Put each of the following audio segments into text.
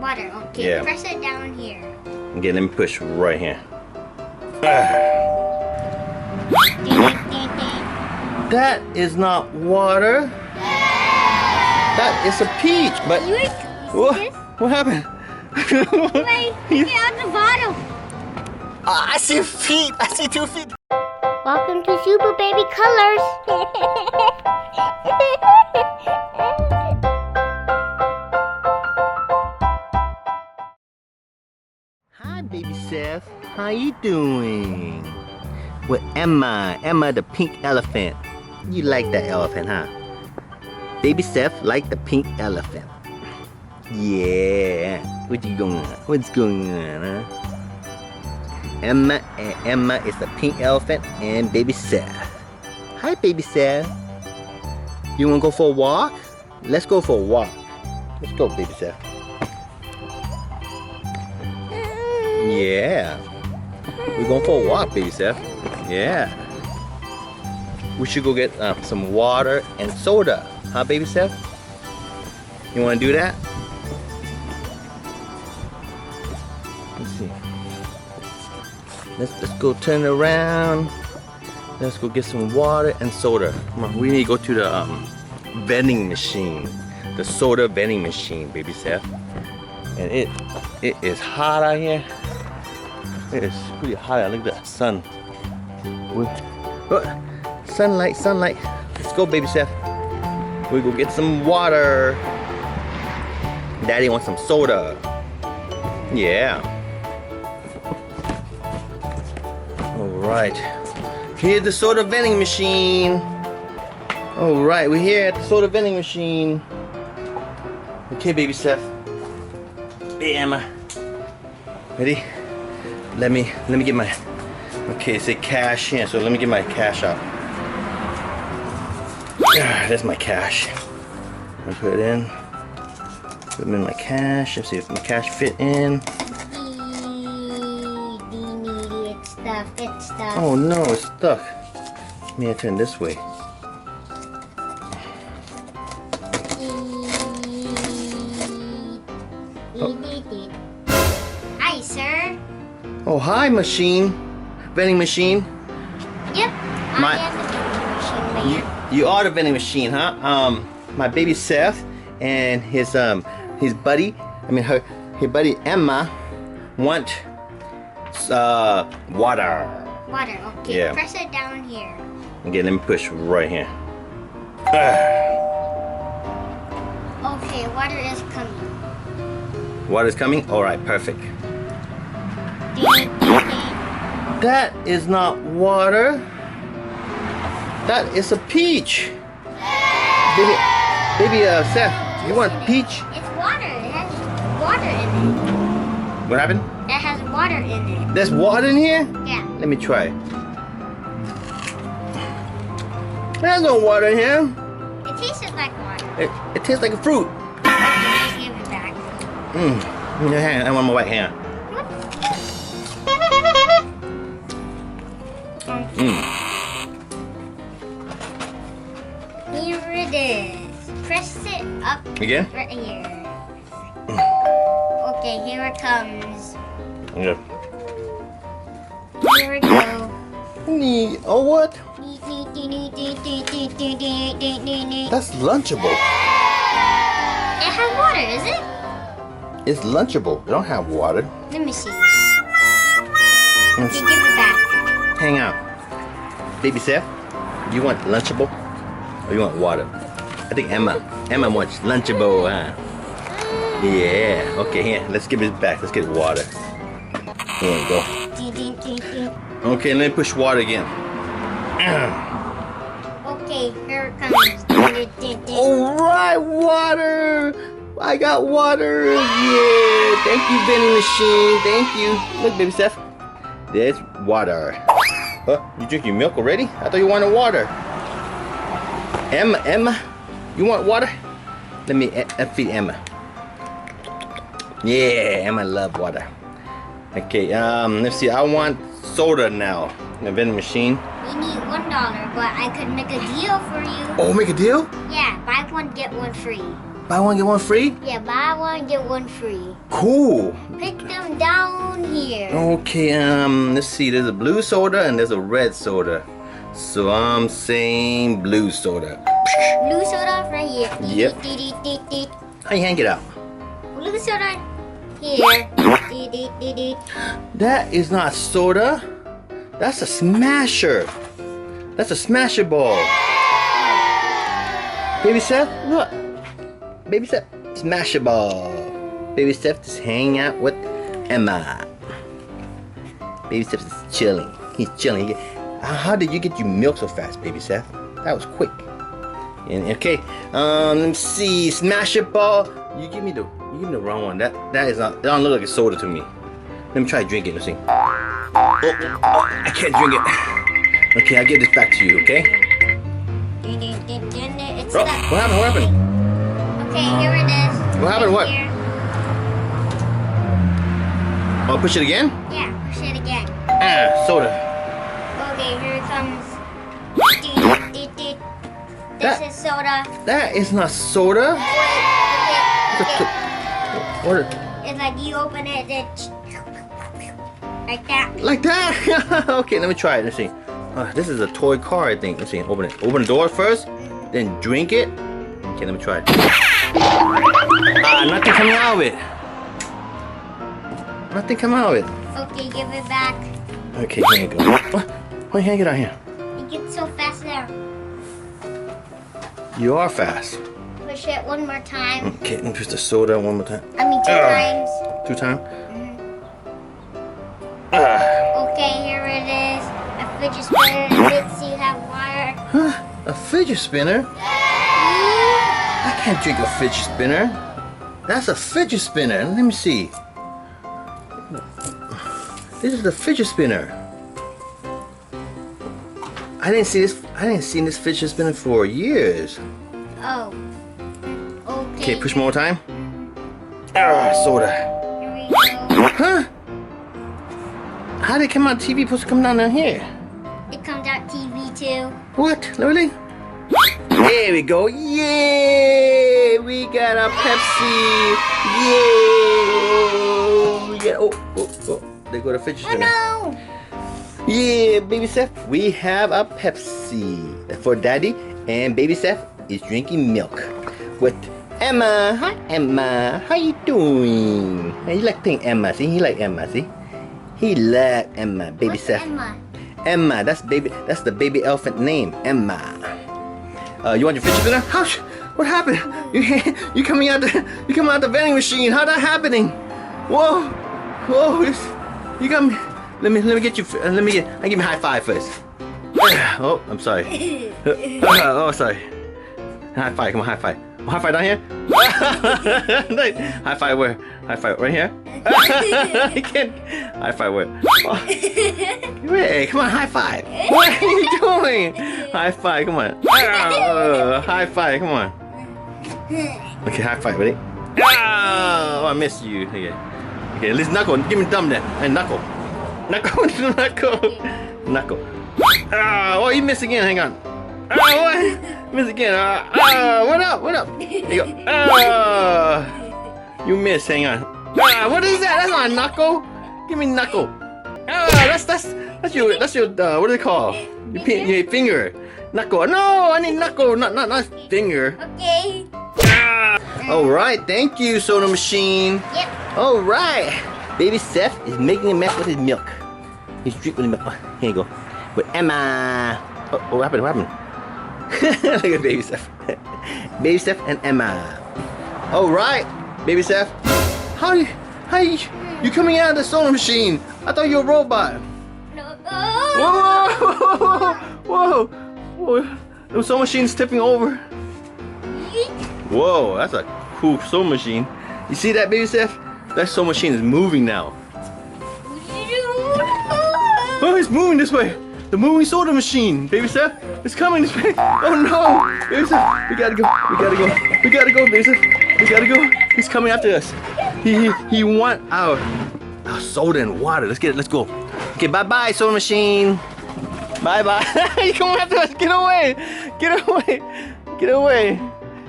Water, okay. Yeah. Press it down here. Okay, let me push right here. That is not water. That is a peach. But what happened? Wait, get out the bottle. I see feet. I see 2 feet. Welcome to Super Baby Colors. Hi, baby Seth. How you doing? With Emma. Emma, the pink elephant. You like that elephant, huh? Baby Seth like the pink elephant. Yeah. What's going on? What's going on, huh? Emma is the pink elephant and baby Seth. Hi, baby Seth. You wanna go for a walk? Let's go for a walk. Let's go, baby Seth. Yeah. We're going for a walk, baby Seth. Yeah. We should go get some water and soda. Huh, baby Seth? You wanna do that? Let's see. Let's go turn around. Let's go get some water and soda. Come on, we need to go to the vending machine. The soda vending machine, baby Seth. And it is hot out here. It is pretty hot out. Look at that sun. Sunlight, sunlight. Let's go, baby Seth. We go get some water. Daddy wants some soda. Yeah. Alright. Here's the soda vending machine. Alright, we're here at the soda vending machine. Okay, baby Seth. Hey, Emma. Ready? Let me get my... Okay, it said cash here, so let me get my cash out. That's my cash. I put it in. Put them in my cash. Let's see if my cash fit in. It's stuck. Oh no, it's stuck. Let me turn this way. Hi, sir. Oh, hi, machine. Vending machine. Yep. I am the vending machine mayor. You are the vending machine, huh? My baby Seth and his buddy, her buddy Emma want water. Water, okay. Yeah. Press it down here. Okay, let me push right here. Okay, water is coming. Water's coming? Alright, perfect. That is not water. That is a peach. Baby Seth, you want peach? It's water. It has water in it. What happened? That has water in it. There's water in here? Yeah. Let me try it. There's no water in here. It tastes like water. It tastes like a fruit. Okay, give it back. Hang on, I want my white hand. Here it is. Press it up. Again? Right here. Okay, here it comes. Yeah. Here we go. Oh, what? That's Lunchable. It has water, is it? It's Lunchable. It don't have water. Let me see. Okay, give it back. Hang on. Baby Seth, do you want Lunchable or you want water? I think Emma wants Lunchable, huh? Yeah. Okay, here. Let's give it back. Let's get water. There we go. Okay, let me push water again. Okay, here it comes. Alright, water! I got water! Yeah! Thank you, vending machine. Thank you. Look, baby Seth. There's water. Huh? You drinking milk already? I thought you wanted water. Emma, you want water? Let me feed Emma. Yeah, Emma love water. Okay, let's see. I want soda now. In the vending machine. We need $1, but I could make a deal for you. Oh, make a deal? Yeah, buy one, get one free. Buy one, get one free? Yeah, buy one, get one free. Cool. Pick them down here. Okay, let's see. There's a blue soda and there's a red soda. So I'm saying blue soda. Blue soda right here. Yep. How you hang it out? Blue soda here. That is not soda. That's a smasher. That's a smasher ball. Baby Seth, look. Baby Seth, smasher ball. Baby Seth is hanging out with Emma. Baby Seth is chilling. He's chilling. How did you get your milk so fast, Baby Seth? That was quick. And okay, let me see. Smasher ball. You give me the wrong one. That is not. That don't look like a soda to me. Let me try to drink it. Let's see. Oh, I can't drink it. Okay, I'll give this back to you. Okay. It's Oh, what happened? What happened? Okay, here it is. What happened? What? Here. Oh, push it again? Yeah, push it again. Soda. Okay, here it comes. This is soda. That is not soda. Okay. What? It's like you open it, then like that. Like that? Okay, let me try it. Let's see. This is a toy car, I think. Let's see. Open it. Open the door first, then drink it. Okay, let me try it. Nothing coming out of it. Nothing coming out of it. Okay, give it back. Okay, here you go. Why hang it out here? You get so fast there. You are fast. Push it one more time. Okay, let me push the soda one more time. I mean 2 times. 2 times? Okay, here it is. A fidget spinner. Let's see, have wire. Huh? A fidget spinner? I can't drink a fidget spinner. That's a fidget spinner. Let me see. This is the fidget spinner. I didn't see this fidget spinner for years. Oh. Okay. Okay, push more time. Soda. Here we go. Huh? How did it come out TV supposed to come down here? It comes out TV too. What? Really? There we go. Yay! We got a Pepsi. Yay! We got, oh. There go the fidget spinner. Oh no! Yeah, Baby Seth, we have a Pepsi for Daddy, and Baby Seth is drinking milk with Emma. Hi, Emma. How you doing? Hey, you like playing Emma? See, he like Emma. See, he like Emma. Baby What's Seth. Emma? Emma. That's the baby elephant name, Emma. You want your fidget spinner? Ouch! What happened? You coming out the vending machine? How that happening? Whoa! You got me. Let me get you. I give me a high five first. Oh, I'm sorry. Oh, sorry. High five. Come on, high five. Oh, high five down here. High five where? High five right here. I can't. High five where? Oh. Hey, come on, high five. What are you doing? High five. Come on. High five. Come on. Okay, high five. Ready? Oh, I missed you. Okay. Okay, at least knuckle. Give me thumb then. And knuckle. Knuckle. Oh, you missed again. Hang on. What? Miss again. What up? Here you go. You missed. Hang on. What is that? That's not a knuckle. Give me knuckle. That's your what do they call? Your finger. Knuckle. No, I need knuckle. Not finger. Okay. All right. Thank you, Soda Machine. Yep. All right. Baby Seth is making a mess with his milk. He's drinking milk. Here you go. With Emma. Oh, what happened? What happened? Look at Baby Seth. Baby Seth and Emma. All right, Baby Seth. How you coming out of the Soda Machine? I thought you were a robot. No. Whoa! The Soda Machine's tipping over. Whoa, that's a cool Soda Machine. You see that, Baby Seth? That Soda Machine is moving now. Oh, it's moving this way. The moving Soda Machine. Baby Seth, it's coming this way. Oh no! Baby Seth, we gotta go, Baby Seth. We gotta go. He's coming after us. He want our soda and water. Let's get it, let's go. Okay, bye-bye, Soda Machine. Bye-bye. He's coming after us. Get away.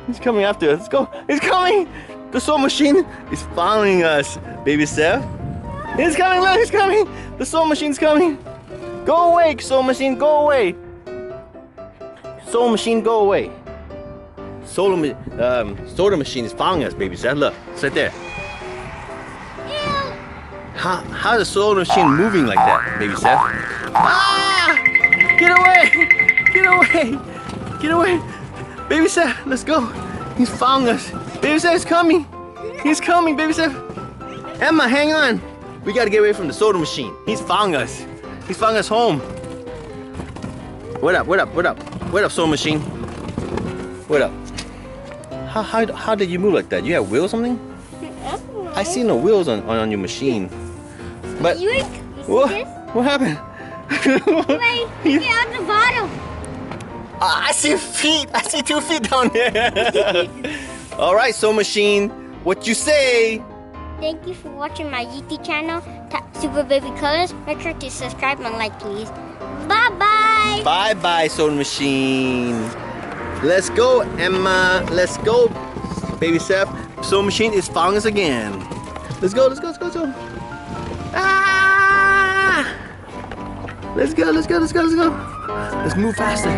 He's coming after us. Let's go. He's coming. The sewing machine is following us, baby Seth. He's coming. Look, he's coming. The sewing machine's coming. Go away, sewing machine. Go away. Sewing machine, go away. Soda machine is following us, baby Seth. Look, it's right there. How is the soda machine moving like that, baby Seth? Ah! Get away! Get away! Get away! Baby Seth, let's go. He's following us. Baby Seth's coming. He's coming, baby Seth. Emma, hang on. We gotta get away from the soda machine. He's following us. He's following us home. What up? What up? What up? What up, soda machine? What up? How did you move like that? You have wheels or something? I see no wheels on your machine. But what happened? Wait, get out the bottom. I see feet. I see 2 feet down there. All right, Soul Machine, what you say? Thank you for watching my YouTube channel, Super Baby Colors. Make sure to subscribe and like, please. Bye bye. Bye bye, Soul Machine. Let's go, Emma. Let's go, baby Seth. Soul Machine is following us again. Let's go. Let's go. Let's go. Let's go. Ah! Let's go. Let's go. Let's go. Let's go. Let's move faster.